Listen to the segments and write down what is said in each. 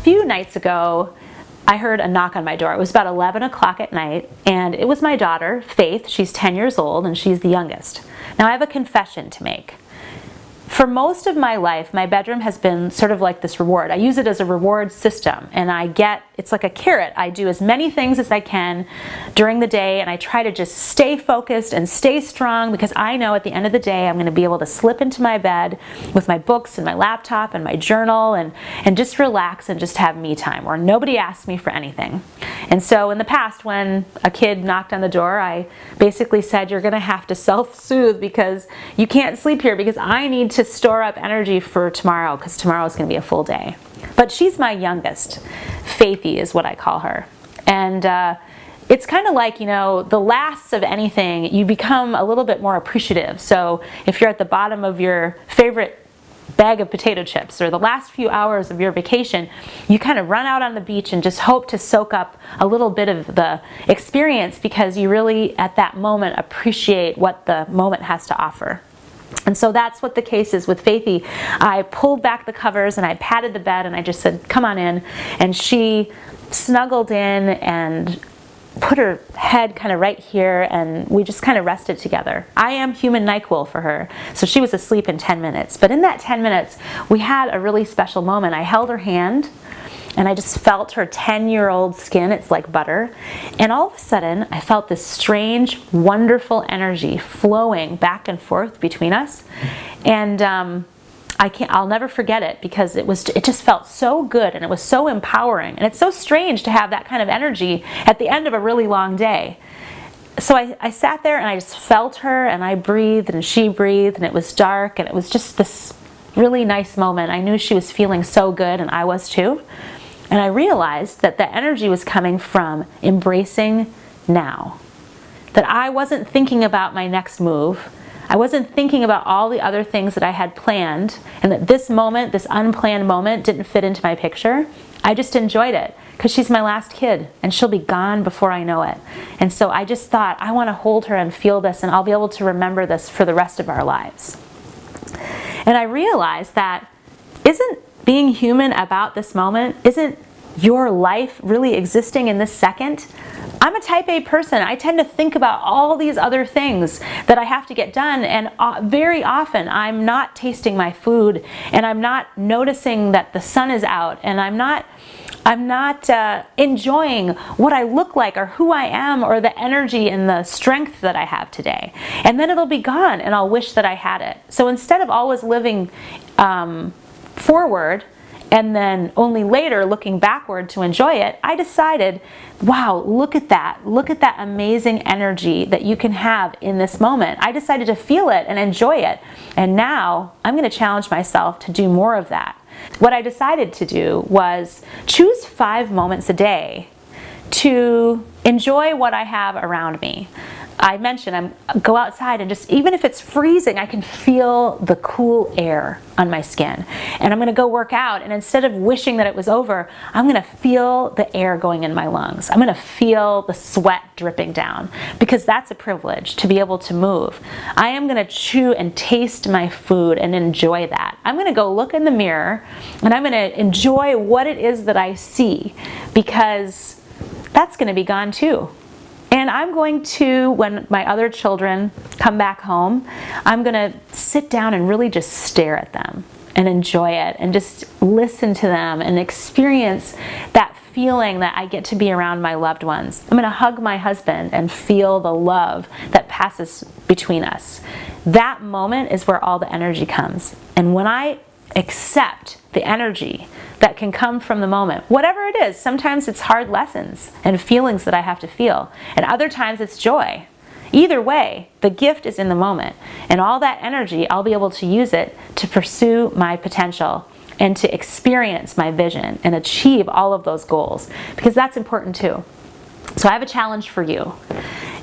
few nights ago, I heard a knock on my door. It was about 11 o'clock at night, and it was my daughter, Faith. She's 10 years old, and she's the youngest. Now, I have a confession to make. For most of my life, my bedroom has been sort of like this reward. I use it as a reward system, and it's like a carrot. I do as many things as I can during the day, and I try to just stay focused and stay strong, because I know at the end of the day I'm going to be able to slip into my bed with my books and my laptop and my journal and just relax and just have me time where nobody asks me for anything. And so in the past, when a kid knocked on the door, I basically said, you're going to have to self-soothe because you can't sleep here, because I need to store up energy for tomorrow, because tomorrow is going to be a full day. But she's my youngest. Faithy is what I call her. And it's kind of like, the last of anything, you become a little bit more appreciative. So if you're at the bottom of your favorite bag of potato chips, or the last few hours of your vacation, you kind of run out on the beach and just hope to soak up a little bit of the experience, because you really at that moment appreciate what the moment has to offer. And so that's what the case is with Faithy. I pulled back the covers and I patted the bed and I just said, come on in. And she snuggled in and put her head kind of right here, and we just kind of rested together. I am human NyQuil for her, so she was asleep in 10 minutes. But in that 10 minutes, we had a really special moment. I held her hand, and I just felt her 10-year-old skin. It's like butter. And all of a sudden, I felt this strange, wonderful energy flowing back and forth between us. And I'll never forget it, because it just felt so good, and it was so empowering. And it's so strange to have that kind of energy at the end of a really long day. So I sat there and I just felt her, and I breathed and she breathed, and it was dark, and it was just this really nice moment. I knew she was feeling so good, and I was too. And I realized that the energy was coming from embracing now. That I wasn't thinking about my next move. I wasn't thinking about all the other things that I had planned, and that this moment, this unplanned moment, didn't fit into my picture. I just enjoyed it, because she's my last kid, and she'll be gone before I know it. And so I just thought, I want to hold her and feel this, and I'll be able to remember this for the rest of our lives. And I realized that isn't being human about this moment? Isn't your life really existing in this second? I'm a type A person. I tend to think about all these other things that I have to get done, and very often I'm not tasting my food, and I'm not noticing that the sun is out, and I'm not enjoying what I look like or who I am or the energy and the strength that I have today. And then it'll be gone, and I'll wish that I had it. So instead of always living forward and then only later looking backward to enjoy it, I decided, wow, look at that. Look at that amazing energy that you can have in this moment. I decided to feel it and enjoy it. And now I'm going to challenge myself to do more of that. What I decided to do was choose 5 moments a day to enjoy what I have around me. I mentioned go outside, and just, even if it's freezing, I can feel the cool air on my skin. And I'm going to go work out, and instead of wishing that it was over, I'm going to feel the air going in my lungs. I'm going to feel the sweat dripping down, because that's a privilege to be able to move. I am going to chew and taste my food and enjoy that. I'm going to go look in the mirror, and I'm going to enjoy what it is that I see, because that's going to be gone too. And I'm going to, when my other children come back home, I'm going to sit down and really just stare at them and enjoy it, and just listen to them and experience that feeling that I get to be around my loved ones. I'm going to hug my husband and feel the love that passes between us. That moment is where all the energy comes. And when I accept the energy that can come from the moment, whatever it is, sometimes it's hard lessons and feelings that I have to feel, and other times it's joy. Either way, the gift is in the moment, and all that energy, I'll be able to use it to pursue my potential and to experience my vision and achieve all of those goals, because that's important too. So I have a challenge for you.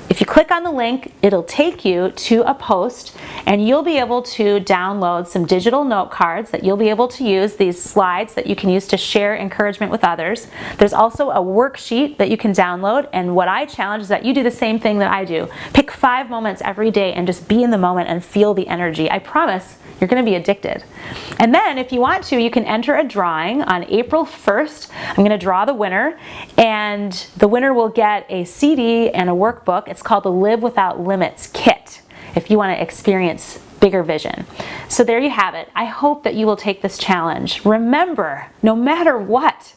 If you click on the link, it'll take you to a post, and you'll be able to download some digital note cards that you'll be able to use, these slides that you can use to share encouragement with others. There's also a worksheet that you can download, and what I challenge is that you do the same thing that I do. Pick 5 moments every day and just be in the moment and feel the energy. I promise you're going to be addicted. And then if you want to, you can enter a drawing on April 1st. I'm going to draw the winner, and the winner will get a CD and a workbook. It's called the Live Without Limits Kit, if you want to experience bigger vision. So there you have it. I hope that you will take this challenge. Remember, no matter what,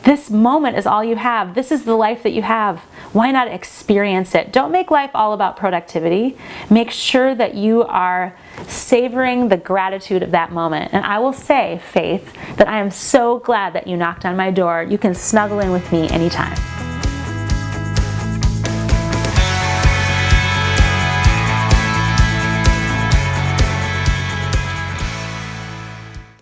this moment is all you have. This is the life that you have. Why not experience it? Don't make life all about productivity. Make sure that you are savoring the gratitude of that moment. And I will say, Faith, that I am so glad that you knocked on my door. You can snuggle in with me anytime.